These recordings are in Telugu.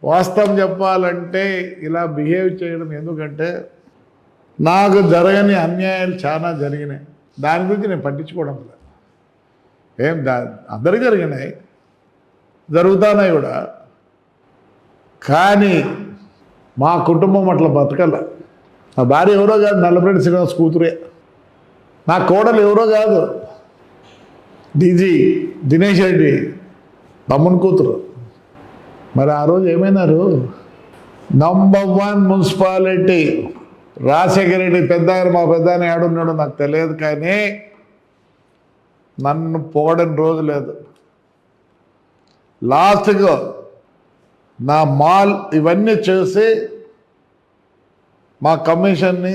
వాస్తవం చెప్పాలంటే ఇలా బిహేవ్ చేయడం ఎందుకంటే నాకు జరగని అన్యాయాలు చాలా జరిగినాయి. దాని గురించి నేను పట్టించుకోవడం లేదు. అందరికీ జరిగినాయి, జరుగుతున్నాయి కూడా. కానీ మా కుటుంబం అట్లా బతకల. నా భార్య ఎవరో కాదు, నల్లపరెడ్డి శ్రీనివాస్ కూతురే. నా కోడలు ఎవరో కాదు, డీజీ దినేష్ రెడ్డి తమ్ముని కూతురు. మరి ఆ రోజు ఏమైనారు? నంబర్ 1 మున్సిపాలిటీ రాజశేఖర రెడ్డి పెద్ద మా పెద్ద ఆయన ఏడున్నాడు నాకు తెలియదు, కానీ నన్ను పొగడని రోజు లేదు. లాస్ట్గా నా మాల్ ఇవన్నీ చేసి మా కమిషన్ని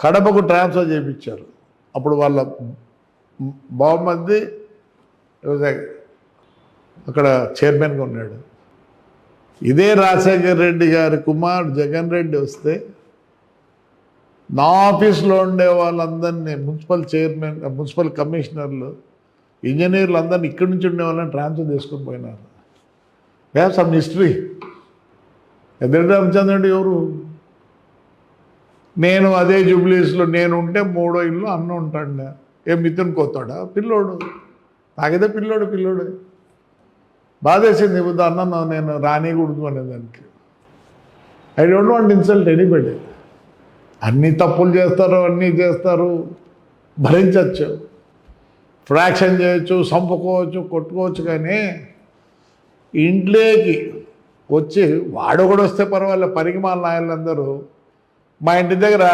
కడపకు ట్రాన్స్ఫర్ చేయించారు. అప్పుడు వాళ్ళ బహుమంది అక్కడ చైర్మన్గా ఉన్నాడు. ఇదే రాజశేఖర్ రెడ్డి గారి కుమార్ జగన్ రెడ్డి వస్తే నా ఆఫీస్లో ఉండే వాళ్ళందరినీ మున్సిపల్ కమిషనర్లు, ఇంజనీర్లు అందరినీ ఇక్కడి నుంచి ఉండే వాళ్ళని ట్రాన్స్ఫర్ చేసుకొని పోయినారు. Have some history. ఎదురు రామచంద్ర రెడ్డి ఎవరు? నేను అదే జూబ్లీస్లో నేను ఉంటే 3వ ఇల్లు అన్న ఉంటాడు. మిథున్ కోతాడా పిల్లోడు? నాకైతే పిల్లోడు బాధేసింది. ఇప్పుడు అన్న నేను రానికూడదు అనేదానికి. I don't want insult anybody. అన్ని తప్పులు చేస్తారు, అన్నీ చేస్తారు, భరించవచ్చు, ఫ్రాక్షన్ చేయొచ్చు, చంపుకోవచ్చు, కొట్టుకోవచ్చు. కానీ ఇంట్లోకి వచ్చి వాడు కూడా వస్తే పర్వాలేదు, పరిగమాల నాయలందరూ మా ఇంటి దగ్గర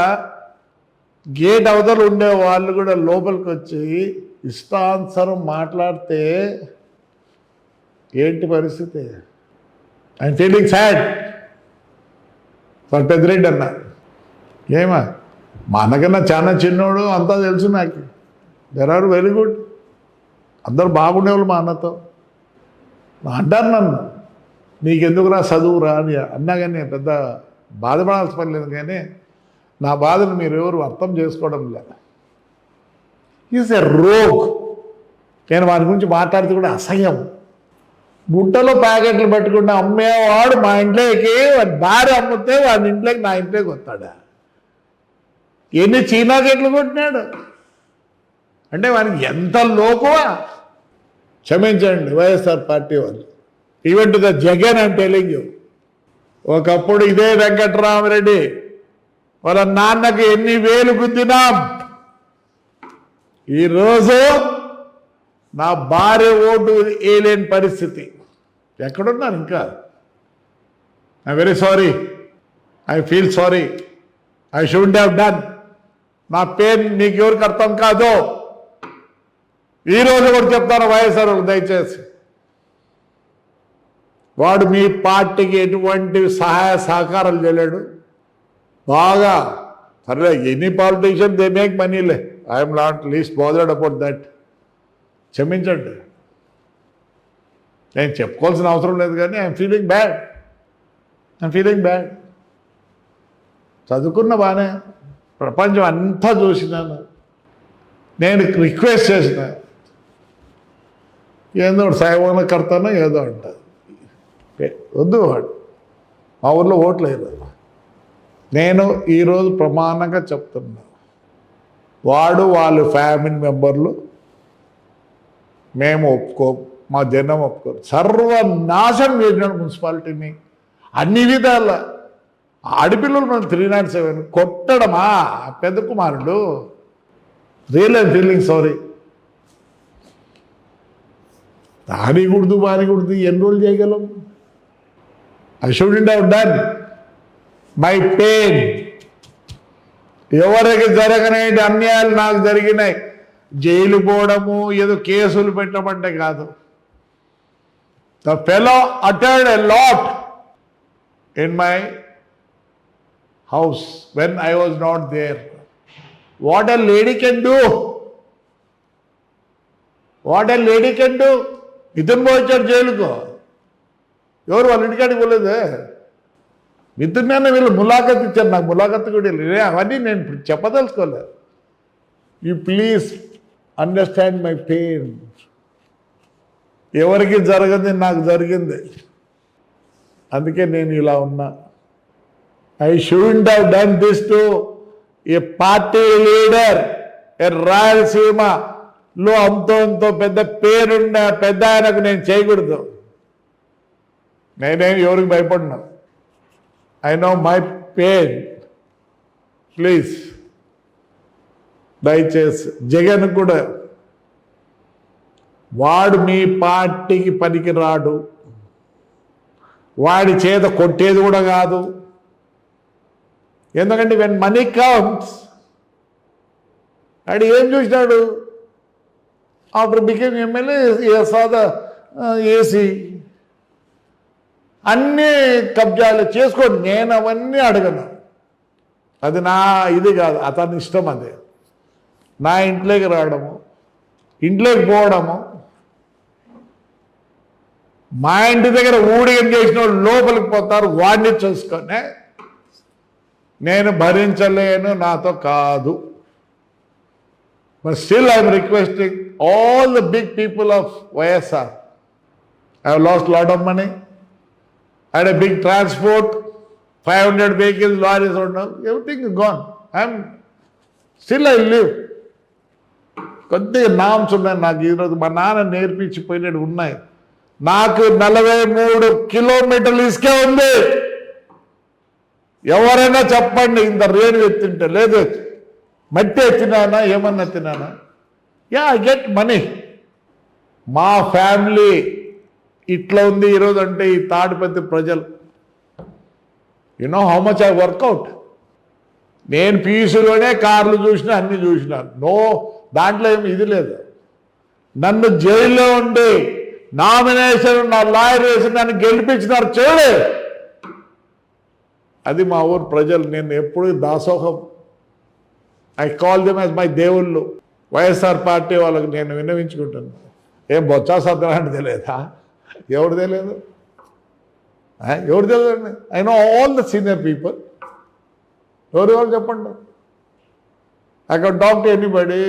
గేట్ అవతలు ఉండే వాళ్ళు కూడా లోపలికి వచ్చి ఇష్టానుసారం మాట్లాడితే ఏంటి పరిస్థితి? I'm feeling sad for Peddireddy అన్న. ఏమా మా అన్నకన్నా చాలా చిన్నోడు, అంతా తెలుసు నాకు. దెర్ ఆర్ వెరీ గుడ్, అందరూ బాగుండేవాళ్ళు మా అన్నతో. అంటారు నన్ను, నీకెందుకురా చదువురా అని అన్నా, కానీ పెద్ద బాధపడాల్సిన పని లేదు. కానీ నా బాధను మీరు ఎవరు అర్థం చేసుకోవడం లేదు. Is a rogue. నేను వారి గురించి మాట్లాడితే కూడా అసహ్యం. గుట్టలో ప్యాకెట్లు పెట్టుకుంటే అమ్మేవాడు మా ఇంట్లోకి భార్య అమ్మితే వాడి ఇంట్లోకి నా ఇంట్లోకి వస్తాడా? ఎన్ని చీనా చెట్లు కొట్టినాడు అంటే వానికి ఎంత లోకువా? క్షమించండి వైఎస్ఆర్ పార్టీ వాళ్ళు. Even to the Jagan I'm telling you. ఒకప్పుడు ఇదే వెంకట్రామరెడ్డి వాళ్ళ నాన్నకి ఎన్ని వేలు గుద్దినాం. ఈరోజు నా భార్య ఓటు వేయలేని పరిస్థితి. ఎక్కడున్నారు ఇంకా? I very sorry, I feel sorry, I should have done. నా పెయిన్ మీకు ఎవరికి అర్థం కాదు. ఈరోజు కూడా చెప్తాను వైఎస్ఆర్ దయచేసి, వాడు మీ పార్టీకి ఎటువంటి సహాయ సహకారాలు చేయలేడు. బాగా సరే, ఎనీ పాలిటీషియన్ దే మేక్ మనీలే. I'm not least bothered about that. క్షమించండి, నేను చెప్పుకోవాల్సిన అవసరం లేదు. కానీ ఐఎమ్ ఫీలింగ్ బ్యాడ్. చదువుకున్న బాగానే, ప్రపంచం అంతా చూసినాను. నేను రిక్వెస్ట్ చేసిన, ఏదో సాయమాన కడతానో ఏదో అంటారు. వద్దు, వాడు మా ఊళ్ళో ఓట్లు వేయలేదు. నేను ఈరోజు ప్రమాణంగా చెప్తున్నా, వాడు వాళ్ళ ఫ్యామిలీ మెంబర్లు మేము మా జనం ఒప్పుకోరు. సర్వనాశనం చేసినాడు మున్సిపాలిటీని అన్ని విధాల. ఆడపిల్లలు మనం 307 కొట్టడమా పెద్ద కుమారుడు? Real I'm feeling sorry. బానికూడదు ఎన్ని రోజులు చేయగలం? I shouldn't have done my pain. ఎవరికి జరగనేటి అన్యాయాలు నాకు జరిగినాయి. జైలు పోవడము, ఏదో కేసులు పెట్టమంటే కాదు. The fellow uttered a lot in my house when I was not there. What a lady can do. Mithun పోయించాడు జైలుకు. ఎవరు వాళ్ళ ఇంటికాడికి పోలేదే. మిథున్ అన్న వీళ్ళు ములాఖత్ ఇచ్చారు, నాకు ములాఖత్ కూడా లేదు. అవన్నీ నేను చెప్పదలుచుకోలేదు. You please understand my pain. ఎవరికి జరగదు, నాకు జరిగింది. అందుకే నేను ఇలా ఉన్నా. I shouldn't have done this to a party leader, ఏ రాయలసీమలో అంతో పెద్ద పేరున్న పెద్ద ఆయనకు నేను చేయకూడదు. నేనేం ఎవరికి భయపడినా. I know my pain. Please దయచేసి జగన్ కూడా, వాడు మీ పార్టీకి పనికి రాడు, వాడి చేత కొట్టేది కూడా కాదు. ఎందుకంటే వెన్ మనీ కమ్స్, వాడు ఏం చూసినాడు? ఆఫ్టర్ బికేమ్ ఎమ్మెల్యే సాద ఏసీ అన్నీ కబ్జాలు చేసుకోండి, నేను అవన్నీ అడగను. అది నా ఇది కాదు, అతని ఇష్టం. అదే నా ఇంట్లోకి రావడము, ఇంట్లోకి పోవడము, మా ఇంటి దగ్గర ఊడిగం చేసిన వాళ్ళు లోపలికి పోతారు, వాడిని చూసుకొని నేను భరించలేను, నాతో కాదు. But still I'm requesting all the big people of YSR. I have lost lot of money, I had a big transport, 500 vehicles, lorries, everything is gone. Still I live. కొద్దిగా నామ్స్ ఉన్నాయి నాకు. ఈరోజు మా నాన్న నేర్పించిపోయినట్టు ఉన్నాయి. నాకు 43 కిలోమీటర్లు ఇసుకే ఉంది. ఎవరైనా చెప్పండి, ఇంత రేణు ఎత్తింటే. లేదు, మట్టి ఎత్తినానా, ఏమన్నా ఎత్తినానా? Yeah, I get money. మా ఫ్యామిలీ ఇట్లా ఉంది ఈరోజు అంటే ఈ తాడిపత్రి ప్రజలు. You know how much I work out. నేను పీసులోనే కార్లు చూసినా, అన్ని చూసినాను. నో, దాంట్లో ఏమి ఇది లేదు. నన్ను జైల్లో ఉండి నామినేషన్ నా లాయర్ వేసి నన్ను గెలిపించినారు, చూడే. అది మా ఊరు ప్రజలు. నేను ఎప్పుడు దాసోహం. I call them as my దేవుళ్ళు. వైఎస్ఆర్ పార్టీ వాళ్ళకి నేను విన్నవించుకుంటాను. ఏం బొత్స సత్యనారాయణ తెలియదా? ఎవరు తెలియదు? ఎవరు తెలియదండి? I know all the senior people. ఎవరు చెప్పండి. I can talk to anybody.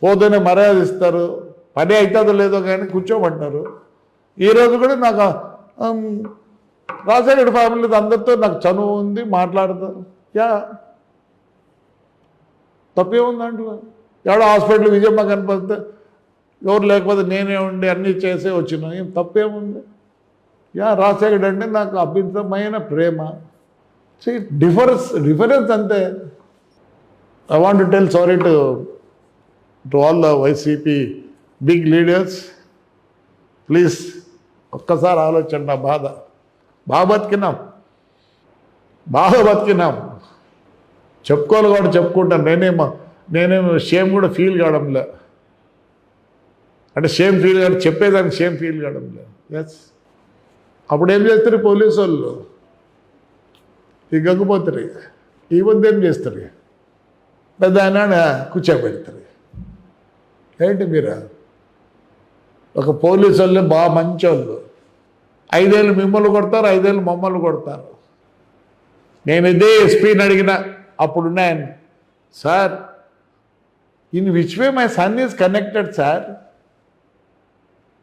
పోతేనే మర్యాద ఇస్తారు, పని అవుతుందో లేదో కానీ కూర్చోమంటారు. ఈరోజు కూడా నాకు రాజశేఖర ఫ్యామిలీ అందరితో నాకు చనువు ఉంది, మాట్లాడతారు. యా, తప్పేముంది దాంట్లో? ఎవడో హాస్పిటల్ విజయమ్మ కనిపిస్తే ఎవరు లేకపోతే నేనే ఉండి అన్నీ చేసే వచ్చినా, ఏం తప్పేముంది? యా, రాజశేఖర్ అంటే నాకు అభితమైన ప్రేమ. డిఫరెన్స్ అంతే. I want to tell sorry to all the YCP big leaders. Please ఒక్కసారి ఆలోచండి. నా బాధ బాగా బతికినాం. చెప్పుకోవాలి కూడా చెప్పుకుంటాను. నేనేమో షేమ్ కూడా ఫీల్ కావడంలే. అంటే షేమ్ ఫీల్ కాదు, చెప్పేదానికి షేమ్ ఫీల్ కావడం లేదు. ఎస్, అప్పుడు ఏం చేస్తారు పోలీసు వాళ్ళు? ఈ గంగిపోతారు. ఈ వద్ద ఏం చేస్తారు? పెద్ద ఆయన కూర్చోబెడతారు. ఏంటి మీరు? ఒక పోలీసు వాళ్ళే బాగా మంచి వాళ్ళు. 5 ఏళ్ళు మిమ్మల్ని కొడతారు, 5 ఏళ్ళు మమ్మల్ని కొడతారు. నేను ఇదే ఎస్పీని అడిగిన అప్పుడున్నాయని, sir in which way my son is connected sir?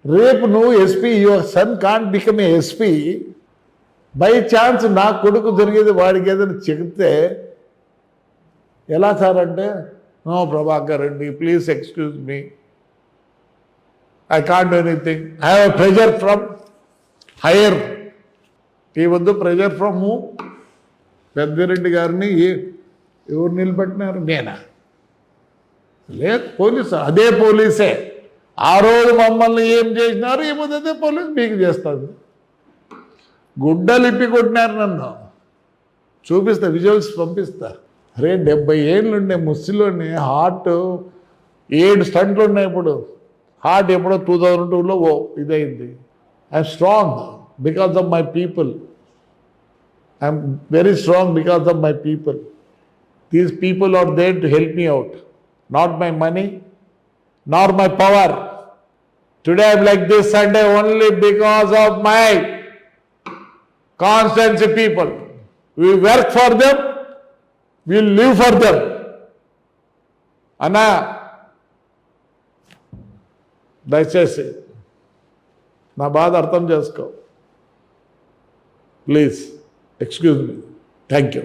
రేపు నువ్వు SP, your son can't become a SP. By chance నా కొడుకు జరిగేది వాడికి ఏదైనా చెబితే ఎలా సార్ అంటే, no Prabhakar Reddy, please excuse me, I can't do anything. I have pressure from higher. ఈ వద్దు ప్రెజర్ ఫ్రమ్ పెద్దిరెడ్డి గారిని ఎవరు నిలబెట్టినారు? నేనా? లేదు, పోలీసు. అదే పోలీసే ఆ రోజు మమ్మల్ని ఏం చేసినారు, ఏమవుతుంది పోలీసు మీకు చేస్తుంది. గుడ్డలిప్పి కొట్టినారు నన్ను. చూపిస్తా, విజువల్స్ పంపిస్తా. అరే 70 ఏళ్ళు ఉండే ముస్లింలోని హార్ట్ 7 స్టంట్లు ఉన్నాయి. ఇప్పుడు హార్ట్ ఎప్పుడో 2002లో ఇదైంది. I'm strong because of my people. I'm very strong because of my people. These people are there to help me out, not my money nor my power. Today I am like this Sunday only because of my constituency people. We work for them, we live for them. అన్నా దయచేసి నా బాధ అర్థం చేసుకో please excuse me thank you